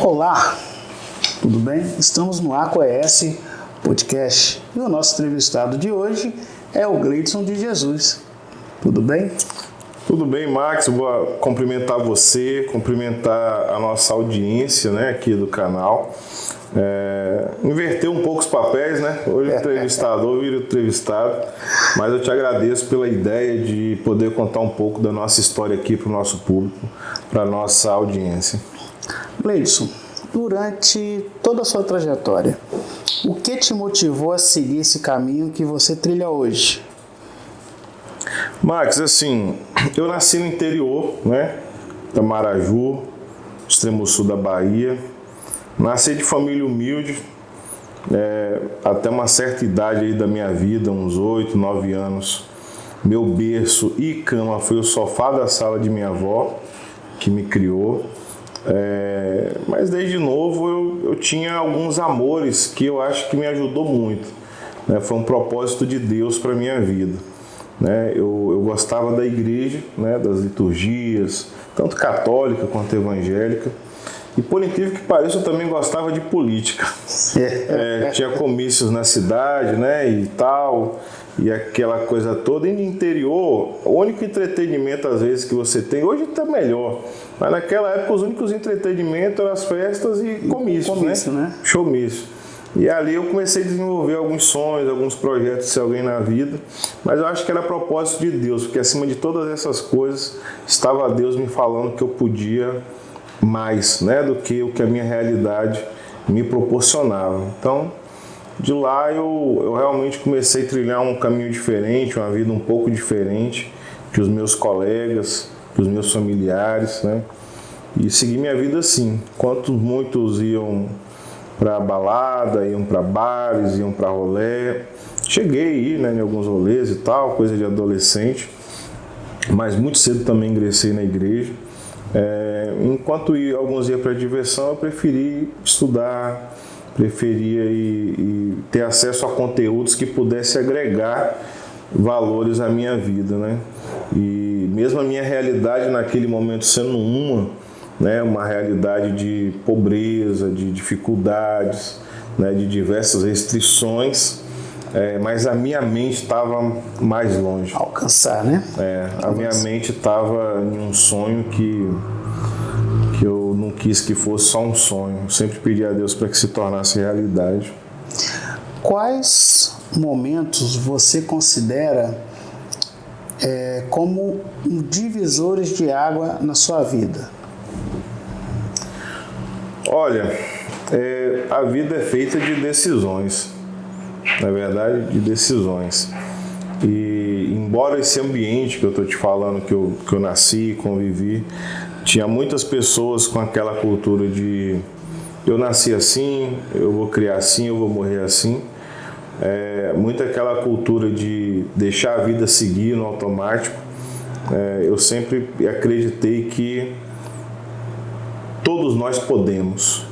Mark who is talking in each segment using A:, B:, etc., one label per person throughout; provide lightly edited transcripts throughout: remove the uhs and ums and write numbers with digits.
A: Olá, tudo bem? Estamos no AQS Podcast e o nosso entrevistado de hoje é o Gleidson de Jesus. Tudo bem?
B: Tudo bem, Max. Vou cumprimentar você, cumprimentar a nossa audiência, né, aqui do canal. Inverter um pouco os papéis, né? Hoje o entrevistador vira o entrevistado, mas eu te agradeço pela ideia de poder contar um pouco da nossa história aqui para o nosso público, para a nossa audiência.
A: Gleidson, durante toda a sua trajetória, o que te motivou a seguir esse caminho que você trilha hoje?
B: Max, assim, eu nasci no interior, né, da Maraju, extremo sul da Bahia. Nasci de família humilde, até uma certa idade aí da minha vida, uns 8, 9 anos. Meu berço e cama foi o sofá da sala de minha avó, que me criou. Mas desde novo eu tinha alguns amores que eu acho que me ajudou muito, né? Foi um propósito de Deus para a minha vida, né? Eu gostava da igreja, né? Das liturgias, tanto católica quanto evangélica. E por incrível que pareça, eu também gostava de política. Tinha comícios na cidade, né, e tal, e aquela coisa toda. E no interior, o único entretenimento, às vezes, que você tem, hoje está melhor, mas naquela época os únicos entretenimentos eram as festas e comícios, né? Showmício. E ali eu comecei a desenvolver alguns sonhos, alguns projetos de ser alguém na vida, mas eu acho que era propósito de Deus, porque acima de todas essas coisas estava Deus me falando que eu podia mais, né, do que o que a minha realidade me proporcionava. Então, de lá eu realmente comecei a trilhar um caminho diferente, uma vida um pouco diferente que os meus colegas, que os meus familiares, né, e segui minha vida assim. Enquanto muitos iam para balada, iam para bares, iam para rolê, cheguei a ir, né, em alguns rolês e tal, coisa de adolescente, mas muito cedo também ingressei na igreja. Enquanto alguns iam para diversão, eu preferi estudar, preferia ter acesso a conteúdos que pudessem agregar valores à minha vida, né? E mesmo a minha realidade naquele momento sendo uma realidade de pobreza, de dificuldades, né, de diversas restrições, mas a minha mente estava mais longe.
A: Alcançar, né?
B: A minha mente estava em um sonho que eu não quis que fosse só um sonho. Eu sempre pedi a Deus para que se tornasse realidade.
A: Quais momentos você considera como divisores de água na sua vida?
B: Olha, a vida é feita de decisões. Na verdade, de decisões. E embora esse ambiente que eu estou te falando, que eu nasci, convivi, tinha muitas pessoas com aquela cultura de eu nasci assim, eu vou criar assim, eu vou morrer assim. Muito aquela cultura de deixar a vida seguir no automático. Eu sempre acreditei que todos nós podemos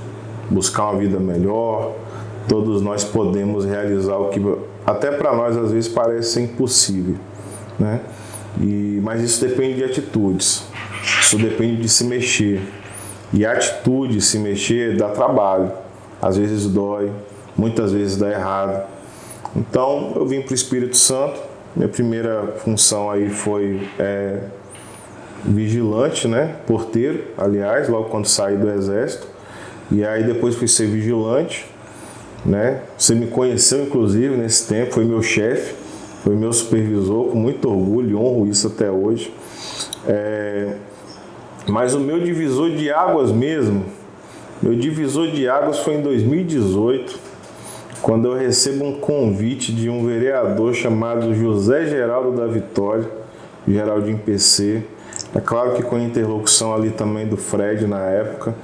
B: buscar uma vida melhor, todos nós podemos realizar o que até para nós às vezes parece ser impossível, né? Mas isso depende de atitudes, isso depende de se mexer. E a atitude, se mexer, dá trabalho, às vezes dói, muitas vezes dá errado. Então eu vim para o Espírito Santo, minha primeira função aí foi vigilante, né? Porteiro, aliás, logo quando saí do exército. E aí depois fui ser vigilante, né? Você me conheceu inclusive nesse tempo, foi meu chefe, foi meu supervisor, com muito orgulho e honro isso até hoje. Mas o meu divisor de águas mesmo, foi em 2018, quando eu recebo um convite de um vereador chamado José Geraldo da Vitória, Geraldinho PC, é claro que com a interlocução ali também do Fred na época,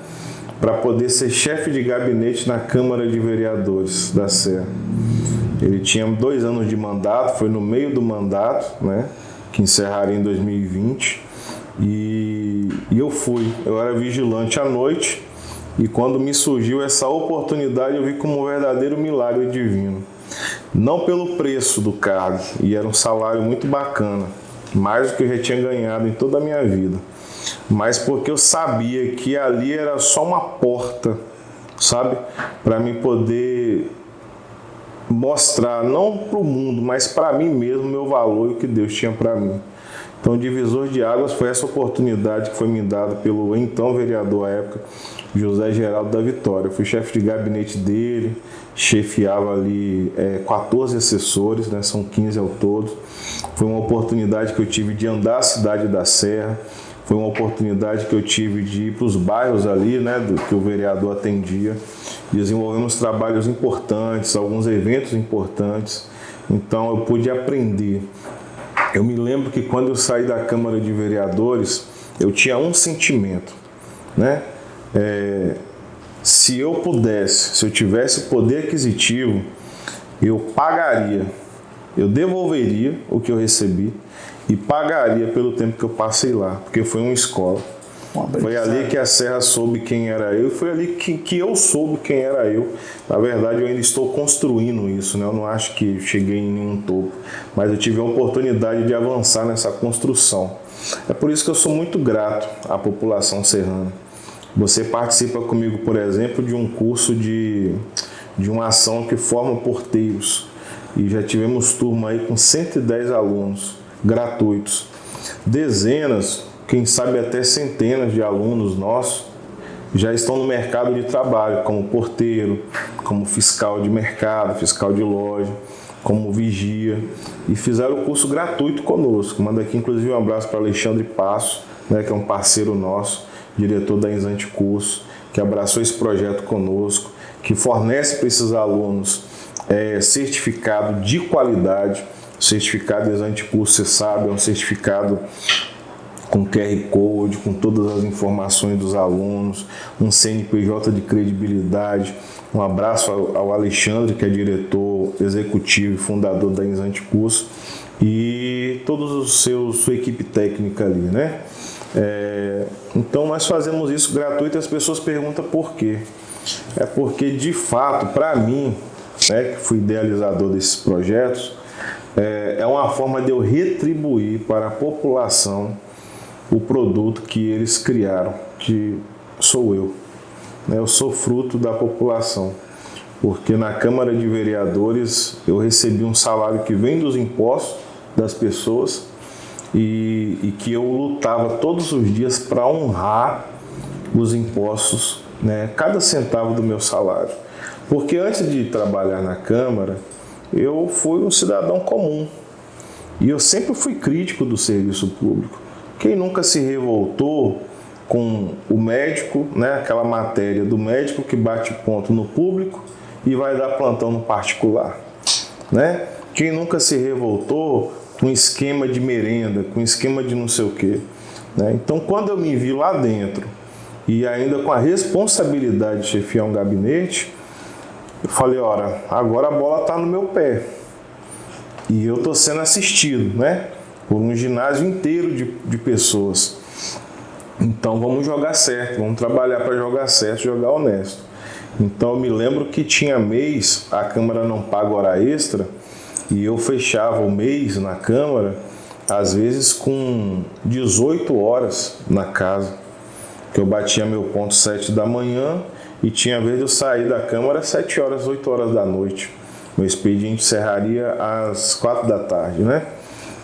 B: para poder ser chefe de gabinete na Câmara de Vereadores da Serra. Ele tinha 2 anos de mandato, foi no meio do mandato, né, que encerraria em 2020, e eu era vigilante à noite, e quando me surgiu essa oportunidade eu vi como um verdadeiro milagre divino. Não pelo preço do cargo, e era um salário muito bacana, mais do que eu já tinha ganhado em toda a minha vida, mas porque eu sabia que ali era só uma porta, sabe? Para mim poder mostrar, não para o mundo, mas para mim mesmo, meu valor e o que Deus tinha para mim. Então, o divisor de águas foi essa oportunidade que foi me dada pelo então vereador à época, José Geraldo da Vitória. Eu fui chefe de gabinete dele, chefiava ali 14 assessores, né, são 15 ao todo. Foi uma oportunidade que eu tive de andar a cidade da Serra, foi uma oportunidade que eu tive de ir para os bairros ali, né, que o vereador atendia. Desenvolvemos trabalhos importantes, alguns eventos importantes, então eu pude aprender. Eu me lembro que quando eu saí da Câmara de Vereadores, eu tinha um sentimento, né? Se eu pudesse, se eu tivesse poder aquisitivo, eu pagaria, eu devolveria o que eu recebi e pagaria pelo tempo que eu passei lá, porque foi uma escola. Foi ali que a Serra soube quem era eu e foi ali que eu soube quem era eu. Na verdade, eu ainda estou construindo isso, né? Eu não acho que cheguei em nenhum topo, mas eu tive a oportunidade de avançar nessa construção. É por isso que eu sou muito grato à população serrana. Você participa comigo, por exemplo, de um curso de uma ação que forma porteiros. E já tivemos turma aí com 110 alunos gratuitos. Dezenas, quem sabe até centenas de alunos nossos já estão no mercado de trabalho, como porteiro, como fiscal de mercado, fiscal de loja, como vigia, e fizeram o curso gratuito conosco. Manda aqui inclusive um abraço para Alexandre Passo, né, que é um parceiro nosso, diretor da Inzante Curso, que abraçou esse projeto conosco, que fornece para esses alunos certificado de qualidade. O certificado Inzante Curso, você sabe, é um certificado com QR Code, com todas as informações dos alunos, um CNPJ de credibilidade. Um abraço ao Alexandre, que é diretor executivo e fundador da Inzante Curso, e todos sua equipe técnica ali, né? Então nós fazemos isso gratuito e as pessoas perguntam por quê. É porque, de fato, para mim, né, que fui idealizador desses projetos, é uma forma de eu retribuir para a população o produto que eles criaram, que sou eu. Eu sou fruto da população, porque na Câmara de Vereadores eu recebi um salário que vem dos impostos das pessoas e que eu lutava todos os dias para honrar os impostos, né, cada centavo do meu salário. Porque antes de trabalhar na Câmara, eu fui um cidadão comum e eu sempre fui crítico do serviço público. Quem nunca se revoltou com o médico, né, aquela matéria do médico que bate ponto no público e vai dar plantão no particular, né? Quem nunca se revoltou com esquema de merenda, com esquema de não sei o quê, né? Então, quando eu me vi lá dentro e ainda com a responsabilidade de chefiar um gabinete, eu falei, ora, agora a bola está no meu pé e eu estou sendo assistido, né, por um ginásio inteiro de pessoas. Então vamos jogar certo, vamos trabalhar para jogar certo, jogar honesto. Então eu me lembro que tinha mês, a Câmara não paga hora extra, e eu fechava o mês na Câmara, às vezes com 18 horas na casa, que eu batia meu ponto 7 da manhã e tinha vez de eu sair da Câmara às 7 horas, 8 horas da noite. Meu expediente encerraria às 4 da tarde, né?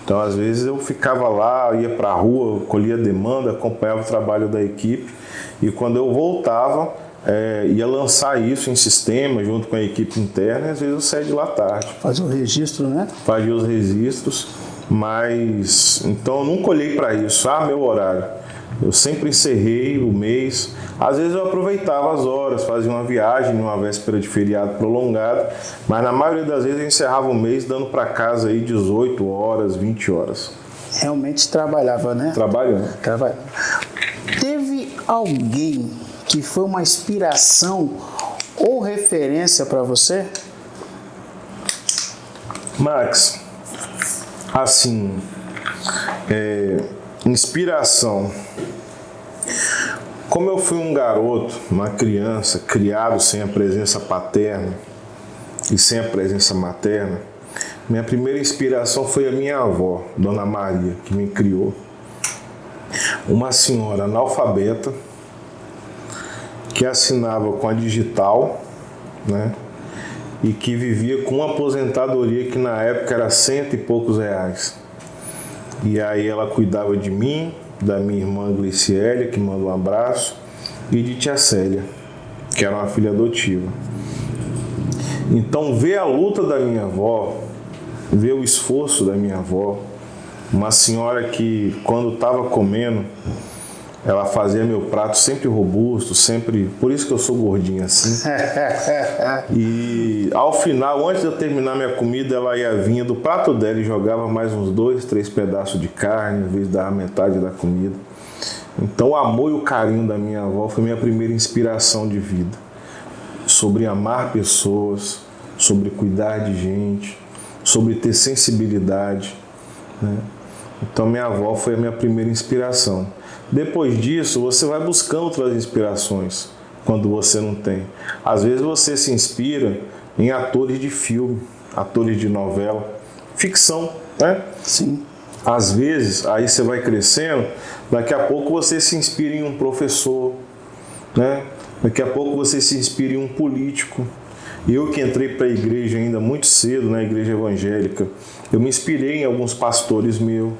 B: Então, às vezes, eu ficava lá, ia para a rua, colhia demanda, acompanhava o trabalho da equipe. E quando eu voltava, ia lançar isso em sistema, junto com a equipe interna, e às vezes eu saía de lá tarde.
A: Fazia o registro, né?
B: Fazia os registros, mas... Então, eu nunca olhei para isso. Meu horário. Eu sempre encerrei o mês. Às vezes eu aproveitava as horas, fazia uma viagem numa véspera de feriado prolongado, mas na maioria das vezes eu encerrava o mês dando para casa aí 18 horas, 20 horas.
A: Realmente trabalhava, né?
B: Trabalhando.
A: Teve alguém que foi uma inspiração ou referência para você?
B: Max, assim, inspiração. Como eu fui um garoto, uma criança, criado sem a presença paterna e sem a presença materna, minha primeira inspiração foi a minha avó, Dona Maria, que me criou. uma senhora analfabeta que assinava com a Digital, né? E que vivia com uma aposentadoria que na época era R$100 e poucos. E aí ela cuidava de mim, da minha irmã Glicélia, que manda um abraço, e de tia Célia, que era uma filha adotiva. Então ver a luta da minha avó, ver o esforço da minha avó, uma senhora que quando estava comendo, ela fazia meu prato sempre robusto, sempre... Por isso que eu sou gordinho assim. E ao final, antes de eu terminar minha comida, ela ia vinha do prato dela e jogava mais uns 2, 3 pedaços de carne, às vezes dava metade da comida. Então o amor e o carinho da minha avó foi minha primeira inspiração de vida. Sobre amar pessoas, sobre cuidar de gente, sobre ter sensibilidade, né? Então minha avó foi a minha primeira inspiração. Depois disso, você vai buscando outras inspirações quando você não tem. Às vezes você se inspira em atores de filme, atores de novela, ficção, né?
A: Sim.
B: Às vezes, aí você vai crescendo, daqui a pouco você se inspira em um professor, né? Daqui a pouco você se inspira em um político. Eu que entrei para a igreja ainda muito cedo, na igreja evangélica, eu me inspirei em alguns pastores meus.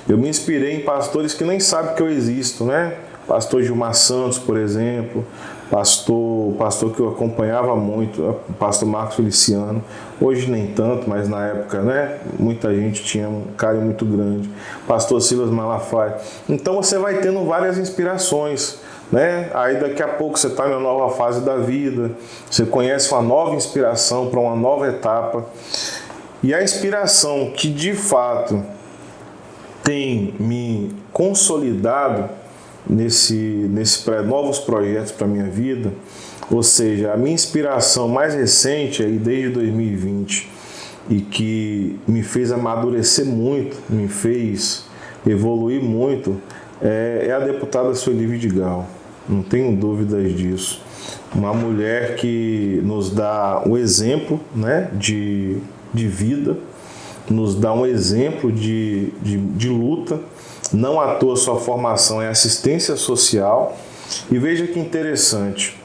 B: Eu me inspirei em pastores que nem sabem que eu existo, né? Pastor Gilmar Santos, por exemplo, pastor que eu acompanhava muito, o pastor Marcos Feliciano. Hoje nem tanto, mas na época, né? Muita gente tinha um carinho muito grande. Pastor Silas Malafaia. Então você vai tendo várias inspirações, né? Aí daqui a pouco você está na nova fase da vida, você conhece uma nova inspiração para uma nova etapa. E a inspiração que de fato tem me consolidado novos projetos para a minha vida, ou seja, a minha inspiração mais recente aí desde 2020 e que me fez amadurecer muito, me fez evoluir muito, é a deputada Sueli Vidigal. Não tenho dúvidas disso. Uma mulher que nos dá um exemplo, né, de vida, nos dá um exemplo de luta. Não à toa sua formação é assistência social. E veja que interessante,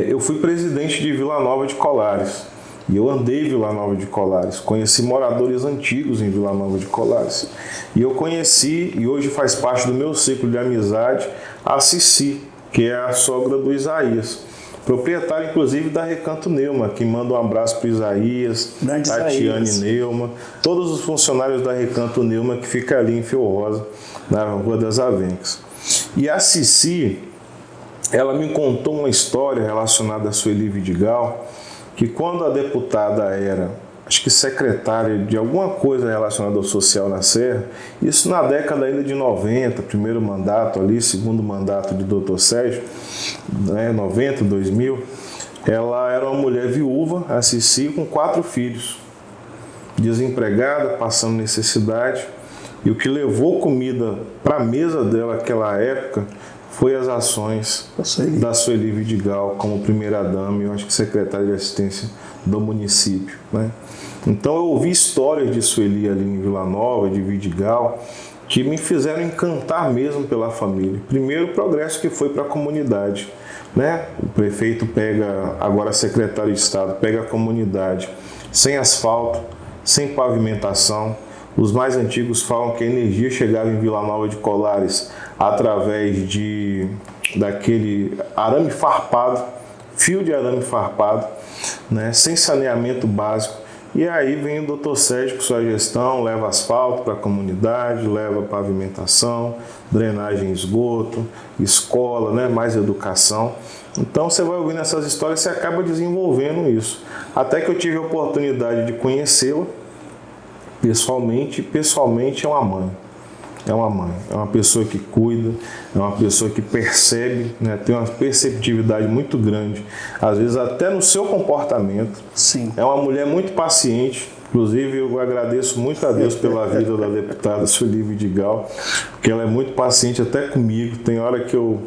B: eu fui presidente de Vila Nova de Colares, e eu andei em Vila Nova de Colares, conheci moradores antigos em Vila Nova de Colares, e eu conheci, e hoje faz parte do meu ciclo de amizade, a Cici, que é a sogra do Isaías, proprietário inclusive da Recanto Neuma, que manda um abraço para o Isaías, Tatiane Neuma, todos os funcionários da Recanto Neuma que fica ali em Fio Rosa, na Rua das Avencas. E a Cici, ela me contou uma história relacionada a Sueli Vidigal, que quando a deputada era, acho que secretária de alguma coisa relacionada ao social na Serra, isso na década ainda de 90, primeiro mandato ali, segundo mandato de Dr. Sérgio, né, 90, 2000, ela era uma mulher viúva, a Cici, com 4 filhos, desempregada, passando necessidade, e o que levou comida para a mesa dela naquela época foi as ações da Sueli Vidigal como primeira-dama e eu acho que secretária de assistência do município, né? Então eu ouvi histórias de Sueli ali em Vila Nova, de Vidigal, que me fizeram encantar mesmo pela família. Primeiro, o progresso que foi para a comunidade, né? O prefeito pega, agora secretário de Estado, pega a comunidade sem asfalto, sem pavimentação. Os mais antigos falam que a energia chegava em Vila Nova de Colares através daquele arame farpado, fio de arame farpado, né? Sem saneamento básico. E aí vem o Dr. Sérgio com sua gestão, leva asfalto para a comunidade, leva pavimentação, drenagem, esgoto, escola, né? Mais educação. Então você vai ouvindo essas histórias e você acaba desenvolvendo isso. Até que eu tive a oportunidade de conhecê-la pessoalmente. Pessoalmente é uma mãe. É uma mãe, é uma pessoa que cuida, é uma pessoa que percebe, né, tem uma perceptividade muito grande, às vezes até no seu comportamento.
A: Sim.
B: É uma mulher muito paciente, inclusive eu agradeço muito a Deus pela vida da deputada Sueli Vidigal, porque ela é muito paciente até comigo. Tem hora que eu,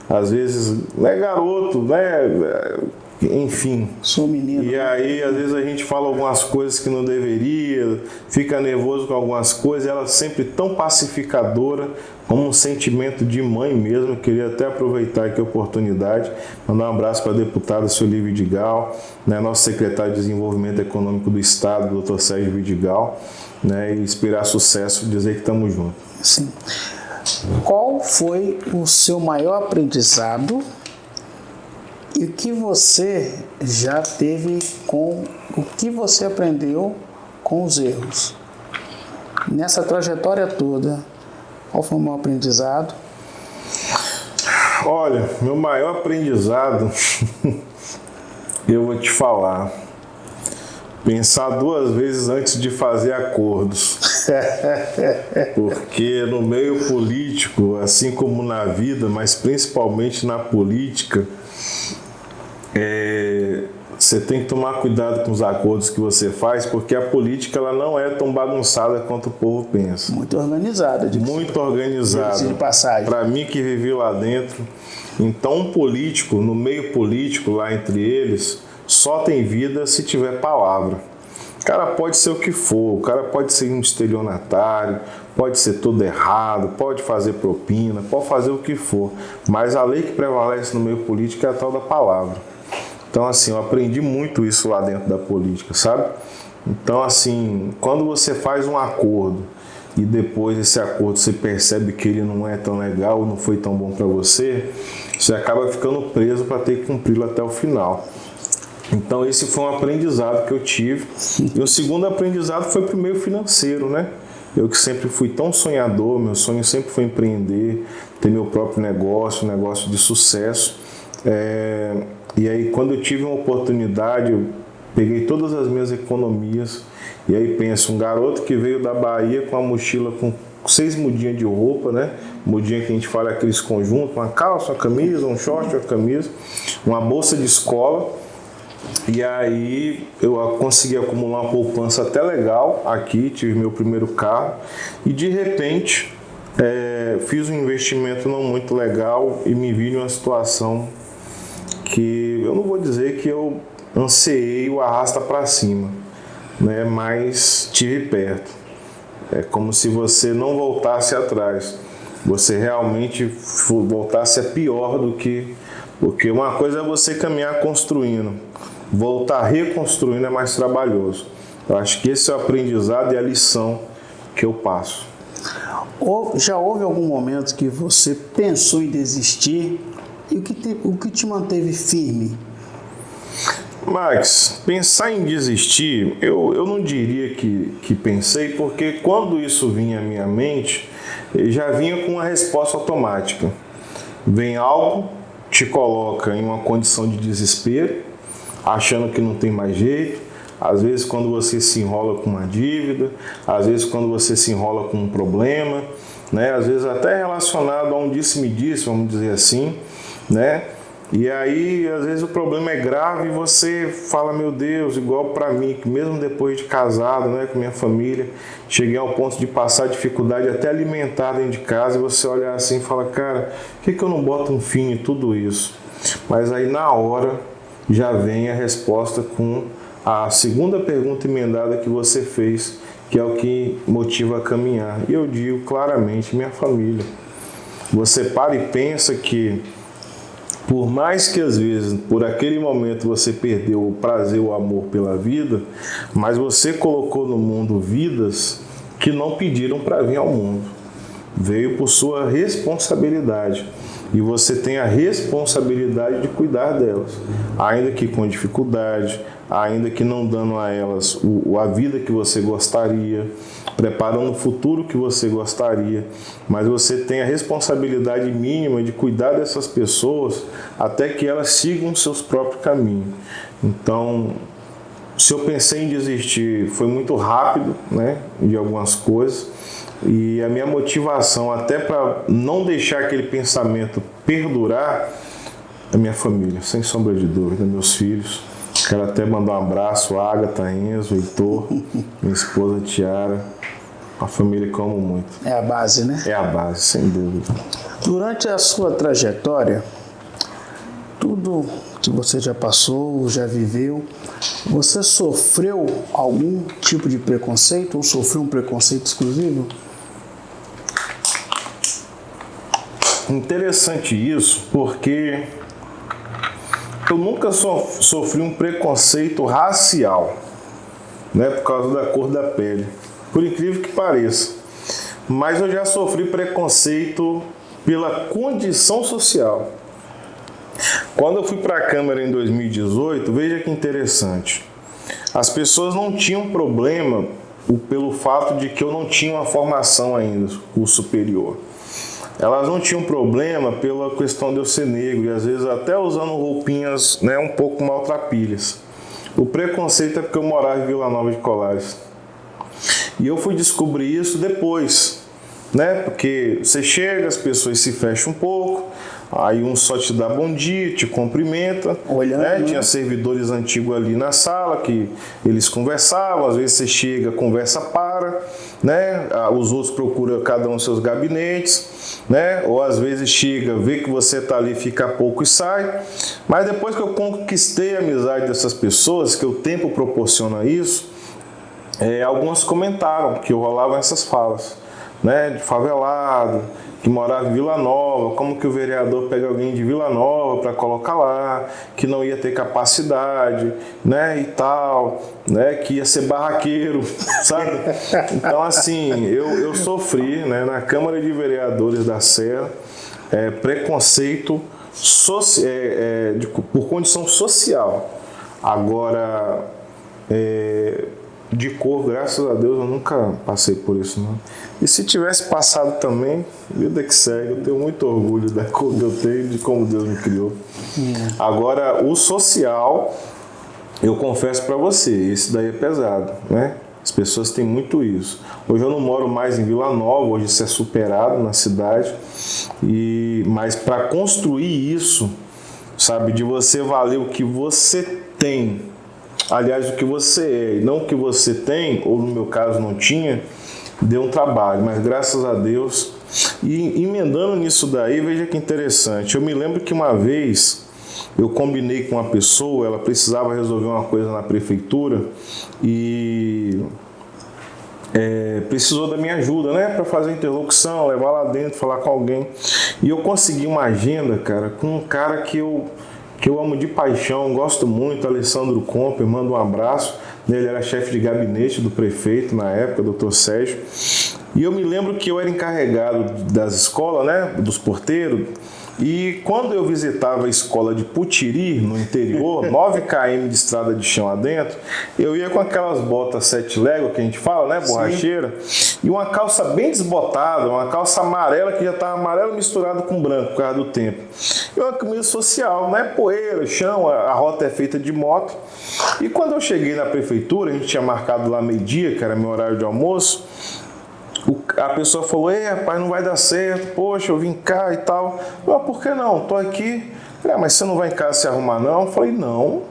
B: às vezes, né, garoto, né, enfim.
A: Sou menino.
B: E aí, às vezes a gente fala algumas coisas que não deveria, fica nervoso com algumas coisas, ela sempre tão pacificadora, como um sentimento de mãe mesmo. Eu queria até aproveitar aqui a oportunidade, mandar um abraço para a deputada Sueli Vidigal, né, nosso secretário de Desenvolvimento Econômico do Estado, Dr. Sérgio Vidigal, né, e inspirar sucesso, dizer que estamos juntos.
A: Sim. Qual foi o seu maior aprendizado e o que você já teve com o que você aprendeu com os erros? Nessa trajetória toda, qual foi o maior aprendizado?
B: Olha, meu maior aprendizado, eu vou te falar, pensar 2 vezes antes de fazer acordos. Porque no meio político, assim como na vida, mas principalmente na política, você tem que tomar cuidado com os acordos que você faz, porque a política ela não é tão bagunçada quanto o povo pensa.
A: Muito organizada.
B: Muito organizada. Para mim que vivi lá dentro. Então um político, no meio político, lá entre eles, só tem vida se tiver palavra. O cara pode ser o que for, o cara pode ser um estelionatário, pode ser tudo errado, pode fazer propina, pode fazer o que for, mas a lei que prevalece no meio político é a tal da palavra. Então, assim, eu aprendi muito isso lá dentro da política, sabe? Então, assim, quando você faz um acordo e depois esse acordo você percebe que ele não é tão legal, não foi tão bom para você, você acaba ficando preso para ter que cumpri-lo até o final. Então, esse foi um aprendizado que eu tive. E o segundo aprendizado foi pro meio financeiro, né? Eu que sempre fui tão sonhador, meu sonho sempre foi empreender, ter meu próprio negócio, um negócio de sucesso. E aí, quando eu tive uma oportunidade, eu peguei todas as minhas economias. E aí, penso, um garoto que veio da Bahia com a mochila com 6 mudinhas de roupa, né? Mudinha que a gente fala aqueles conjuntos, uma calça, uma camisa, um short, uma camisa, uma bolsa de escola. E aí eu consegui acumular uma poupança até legal aqui, tive meu primeiro carro e de repente fiz um investimento não muito legal e me vi numa situação que eu não vou dizer que eu ansiei o arrasta para cima, né? Mas tive perto. É como se você não voltasse atrás, você realmente voltasse a pior do que... Porque uma coisa é você caminhar construindo, voltar reconstruindo é mais trabalhoso. Eu acho que esse é o aprendizado e a lição que eu passo.
A: Já houve algum momento que você pensou em desistir e o que te manteve firme?
B: Max, pensar em desistir, eu não diria que pensei, porque quando isso vinha à minha mente, já vinha com uma resposta automática. Vem algo, te coloca em uma condição de desespero, achando que não tem mais jeito. Às vezes quando você se enrola com uma dívida, às vezes quando você se enrola com um problema, né? Às vezes até relacionado a um disse-me-disse, vamos dizer assim, né? E aí às vezes o problema é grave e você fala, meu Deus, igual para mim, que mesmo depois de casado, né, com minha família, cheguei ao ponto de passar dificuldade até alimentar dentro de casa, e você olha assim e fala, cara, por que eu não boto um fim em tudo isso? Mas aí na hora já vem a resposta com a segunda pergunta emendada que você fez, que é o que motiva a caminhar. E eu digo claramente, minha família. Você para e pensa que, por mais que às vezes, por aquele momento você perdeu o prazer, o amor pela vida, mas você colocou no mundo vidas que não pediram para vir ao mundo. Veio por sua responsabilidade. E você tem a responsabilidade de cuidar delas, ainda que com dificuldade, ainda que não dando a elas a vida que você gostaria, preparando o futuro que você gostaria, mas você tem a responsabilidade mínima de cuidar dessas pessoas até que elas sigam seus próprios caminhos. Então, se eu pensei em desistir, foi muito rápido, né, de algumas coisas. E a minha motivação, até para não deixar aquele pensamento perdurar, é minha família, sem sombra de dúvida, meus filhos. Quero até mandar um abraço a Agatha, Enzo, Heitor, minha esposa Tiara, a família que eu amo muito.
A: É a base, né?
B: É a base, sem dúvida.
A: Durante a sua trajetória, tudo que você já passou, já viveu, você sofreu algum tipo de preconceito ou sofreu um preconceito exclusivo?
B: Interessante isso, porque eu nunca sofri um preconceito racial, né, por causa da cor da pele, por incrível que pareça. Mas eu já sofri preconceito pela condição social. Quando eu fui para a Câmara em 2018, veja que interessante. As pessoas não tinham problema pelo fato de que eu não tinha uma formação ainda, curso superior. Elas não tinham problema pela questão de eu ser negro e às vezes até usando roupinhas, né, um pouco maltrapilhas. O preconceito é porque eu morava em Vila Nova de Colares. E eu fui descobrir isso depois, né? Porque você chega, as pessoas se fecham um pouco, aí um só te dá bom dia, te cumprimenta, né? Tinha servidores antigos ali na sala que eles conversavam, às vezes você chega, conversa para, né? Os outros procuram cada um seus gabinetes, né? Ou às vezes chega, vê que você está ali, fica pouco e sai. Mas depois que eu conquistei a amizade dessas pessoas, que o tempo proporciona isso, alguns comentaram que eu rolava essas falas, né? De favelado, que morava em Vila Nova, como que o vereador pega alguém de Vila Nova para colocar lá, que não ia ter capacidade, né, e tal, né, que ia ser barraqueiro, sabe? Então, assim, eu sofri, né, na Câmara de Vereadores da Serra, preconceito por condição social. Agora, de cor, graças a Deus, eu nunca passei por isso, não. E se tivesse passado também, vida que segue, eu tenho muito orgulho da cor que eu tenho e de como Deus me criou. Agora, o social, eu confesso para você, esse daí é pesado, né? As pessoas têm muito isso. Hoje eu não moro mais em Vila Nova, hoje isso é superado na cidade, mas para construir isso, sabe, de você valer o que você tem, aliás, o que você é e não o que você tem, ou no meu caso não tinha, deu um trabalho, mas graças a Deus. E emendando nisso daí, veja que interessante. Eu me lembro que uma vez eu combinei com uma pessoa, ela precisava resolver uma coisa na prefeitura e precisou da minha ajuda, né, para fazer interlocução, levar lá dentro, falar com alguém. E eu consegui uma agenda, cara, com um cara que eu amo de paixão, gosto muito, Alessandro Comper, mando um abraço. Ele era chefe de gabinete do prefeito na época, Dr. Sérgio. E eu me lembro que eu era encarregado das escolas, né, dos porteiros. E quando eu visitava a escola de Putiri, no interior, 9 km de estrada de chão adentro, eu ia com aquelas botas 7 léguas que a gente fala, né, borracheira, e uma calça bem desbotada, uma calça amarela que já estava amarelo misturado com branco por causa do tempo. E uma camisa social, né, poeira, chão, a rota é feita de moto. E quando eu cheguei na prefeitura, a gente tinha marcado lá meio-dia, que era meu horário de almoço, a pessoa falou: ei, rapaz, não vai dar certo, poxa, eu vim cá e tal. Eu, por que não? Tô aqui. Mas você não vai em casa se arrumar, não? Eu falei: não,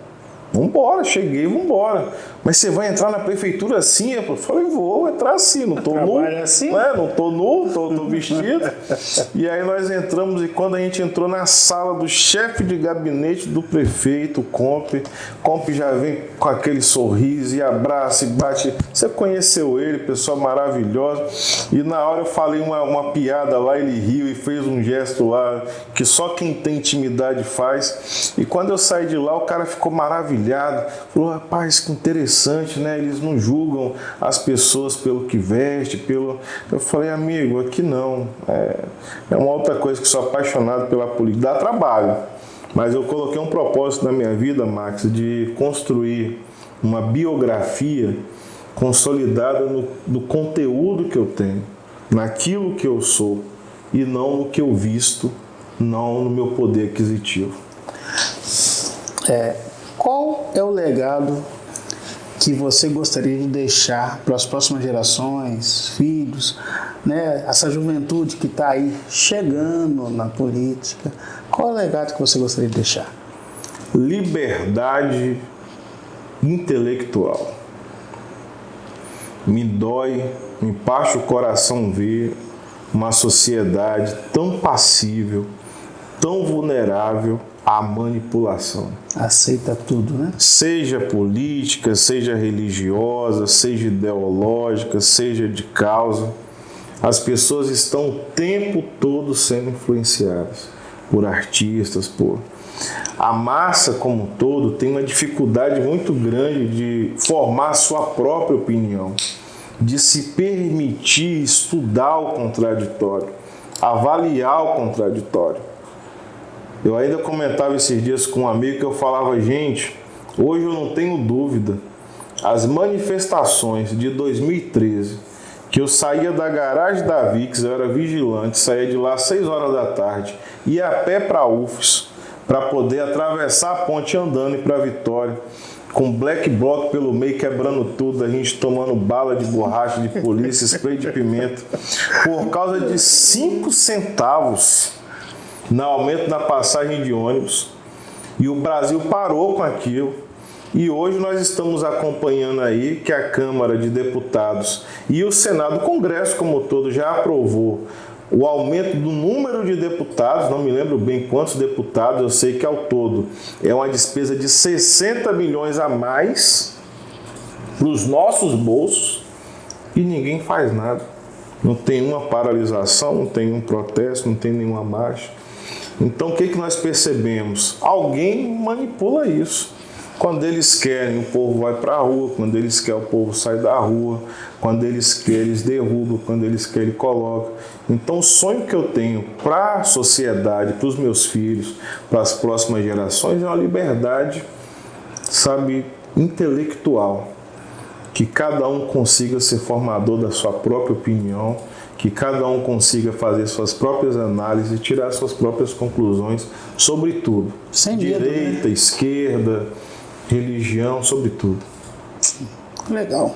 B: vambora, cheguei, vambora. Mas você vai entrar na prefeitura assim? Eu falei: vou entrar assim, não tô nu, assim? Né? Não tô nu, tô vestido. E aí nós entramos, e quando a gente entrou na sala do chefe de gabinete do prefeito, o Compe já vem com aquele sorriso e abraça e bate. Você conheceu ele, pessoa maravilhosa. E na hora eu falei uma piada lá, ele riu e fez um gesto lá que só quem tem intimidade faz. E quando eu saí de lá, o cara ficou maravilhado. Falou: rapaz, que interessante, né? Eles não julgam as pessoas pelo que veste, pelo... Eu falei: amigo, aqui não. É uma outra coisa que sou apaixonado pela política. Dá trabalho. Mas eu coloquei um propósito na minha vida, Max, de construir uma biografia consolidada no conteúdo que eu tenho, naquilo que eu sou, e não no que eu visto, não no meu poder aquisitivo.
A: Qual é o legado que você gostaria de deixar para as próximas gerações, filhos, né? Essa juventude que está aí chegando na política? Qual é o legado que você gostaria de deixar?
B: Liberdade intelectual. Me dói, me parte o coração ver uma sociedade tão passível, tão vulnerável à manipulação.
A: Aceita tudo, né?
B: Seja política, seja religiosa, seja ideológica, seja de causa. As pessoas estão o tempo todo sendo influenciadas por artistas, por... A massa como um todo tem uma dificuldade muito grande de formar sua própria opinião, de se permitir estudar o contraditório, avaliar o contraditório. Eu ainda comentava esses dias com um amigo que eu falava, gente, hoje eu não tenho dúvida, as manifestações de 2013, que eu saía da garagem da VIX, eu era vigilante, saía de lá às 6 horas da tarde, ia a pé para a UFES, para poder atravessar a ponte andando e para Vitória, com black bloc pelo meio, quebrando tudo, a gente tomando bala de borracha de polícia, spray de pimenta, por causa de 5 centavos no aumento da passagem de ônibus. E o Brasil parou com aquilo. E hoje nós estamos acompanhando aí que a Câmara de Deputados e o Senado, o Congresso como um todo, já aprovou o aumento do número de deputados, não me lembro bem quantos deputados, eu sei que ao todo é uma despesa de 60 milhões a mais para os nossos bolsos e ninguém faz nada. Não tem uma paralisação, não tem um protesto, não tem nenhuma marcha. Então o que nós percebemos? Alguém manipula isso. Quando eles querem, o povo vai para a rua. Quando eles querem, o povo sai da rua. Quando eles querem, eles derrubam. Quando eles querem, eles colocam. Então, o sonho que eu tenho para a sociedade, para os meus filhos, para as próximas gerações, é uma liberdade, sabe, intelectual. Que cada um consiga ser formador da sua própria opinião, que cada um consiga fazer suas próprias análises e tirar suas próprias conclusões sobre tudo.
A: Sem medo,
B: direita,
A: né?
B: esquerda, religião, sobre tudo.
A: Legal.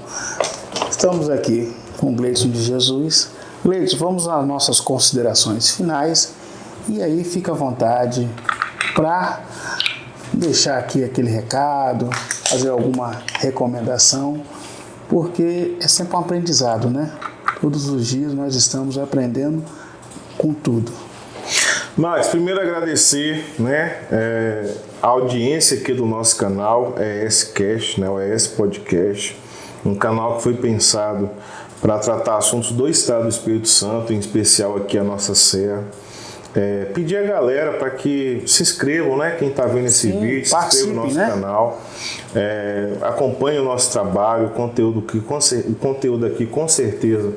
A: Estamos aqui com o Gleidson de Jesus. Gleidson, vamos às nossas considerações finais e aí fica à vontade para deixar aqui aquele recado, fazer alguma recomendação, porque é sempre um aprendizado, né? Todos os dias nós estamos aprendendo com tudo.
B: Max, primeiro agradecer, né, a audiência aqui do nosso canal, ESCast, né, o ES Podcast, um canal que foi pensado para tratar assuntos do Estado do Espírito Santo, em especial aqui a nossa Serra. Pedir a galera para que se inscrevam, né, quem está vendo esse vídeo, se inscreva no nosso canal, acompanhe o nosso trabalho, o conteúdo aqui com certeza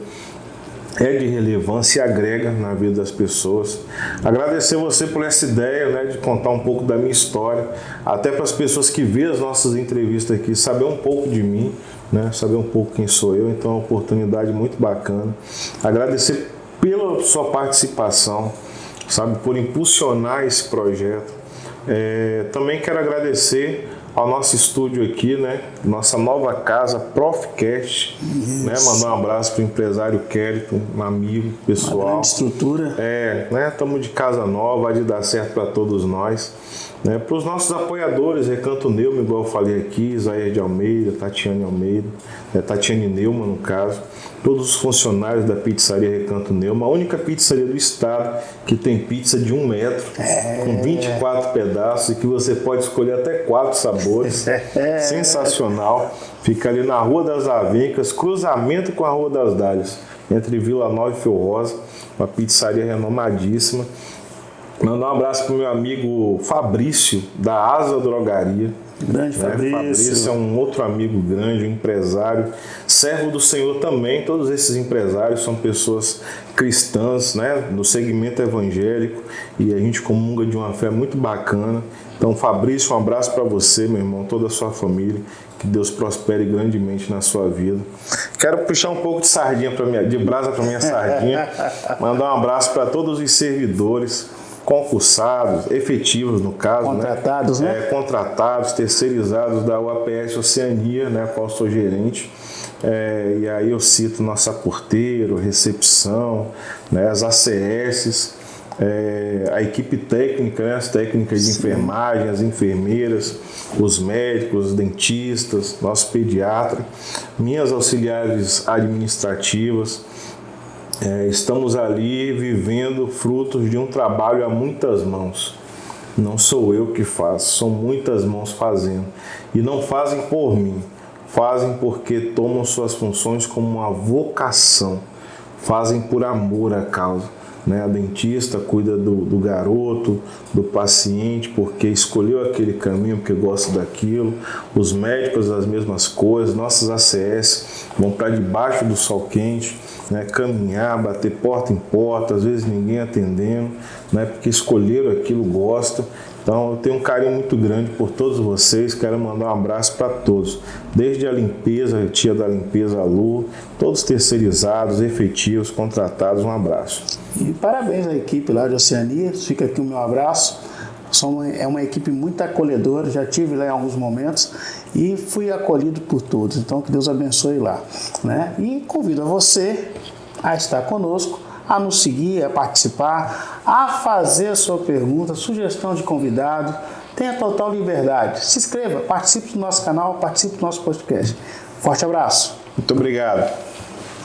B: é de relevância e agrega na vida das pessoas. Agradecer você por essa ideia, né, de contar um pouco da minha história, até para as pessoas que vêem as nossas entrevistas aqui, saber um pouco de mim, né, saber um pouco quem sou eu. Então é uma oportunidade muito bacana. Agradecer pela sua participação, sabe, por impulsionar esse projeto. Também quero agradecer ao nosso estúdio aqui, né, nossa nova casa, Profcast, né, mandar um abraço para o empresário Kérito, um amigo pessoal.
A: Uma grande estrutura.
B: Né, estamos de casa nova, vai de dar certo para todos nós. Né, para os nossos apoiadores, Recanto Neumann, igual eu falei aqui, Isaías de Almeida, Tatiane Almeida, Tatiane Neumann no caso, todos os funcionários da pizzaria Recanto Neumann, a única pizzaria do estado que tem pizza de 1 metro, com 24 pedaços e que você pode escolher até 4 sabores. Sensacional. Fica ali na Rua das Avencas, cruzamento com a Rua das Dálias, entre Vila Nova e Fio Rosa, uma pizzaria renomadíssima. Mandar um abraço para o meu amigo Fabrício, da Asa Drogaria.
A: Grande Fabrício.
B: Fabrício é um outro amigo grande, um empresário, servo do Senhor também. Todos esses empresários são pessoas cristãs, né, do segmento evangélico, e a gente comunga de uma fé muito bacana. Então, Fabrício, um abraço para você, meu irmão, toda a sua família. Que Deus prospere grandemente na sua vida. Quero puxar um pouco de brasa para minha sardinha. Mandar um abraço para todos os servidores, concursados, efetivos no caso,
A: contratados, né?
B: Contratados, terceirizados da UAPS Oceania, né, a qual sou gerente. E aí eu cito nossa porteiro, recepção, né, as ACS, a equipe técnica, né, as técnicas de enfermagem, as enfermeiras, os médicos, os dentistas, nosso pediatra, minhas auxiliares administrativas. Estamos ali vivendo frutos de um trabalho a muitas mãos. Não sou eu que faço, são muitas mãos fazendo. E não fazem por mim, fazem porque tomam suas funções como uma vocação. fazem por amor à causa. A dentista cuida do garoto, do paciente, porque escolheu aquele caminho, porque gosta daquilo. Os médicos, as mesmas coisas. Nossas ACS vão para debaixo do sol quente, caminhar, bater porta em porta, às vezes ninguém atendendo, porque escolheram aquilo, gostam. Então eu tenho um carinho muito grande por todos vocês, quero mandar um abraço para todos, desde a limpeza, a tia da limpeza, a Lu, todos terceirizados, efetivos, contratados, um abraço.
A: E parabéns à equipe lá de Oceania, fica aqui o meu abraço. É uma equipe muito acolhedora, já tive lá em alguns momentos e fui acolhido por todos, então que Deus abençoe lá. E convido a você a estar conosco, a nos seguir, a participar, a fazer a sua pergunta, sugestão de convidado. Tenha total liberdade. Se inscreva, participe do nosso canal, participe do nosso podcast. Forte abraço.
B: Muito obrigado.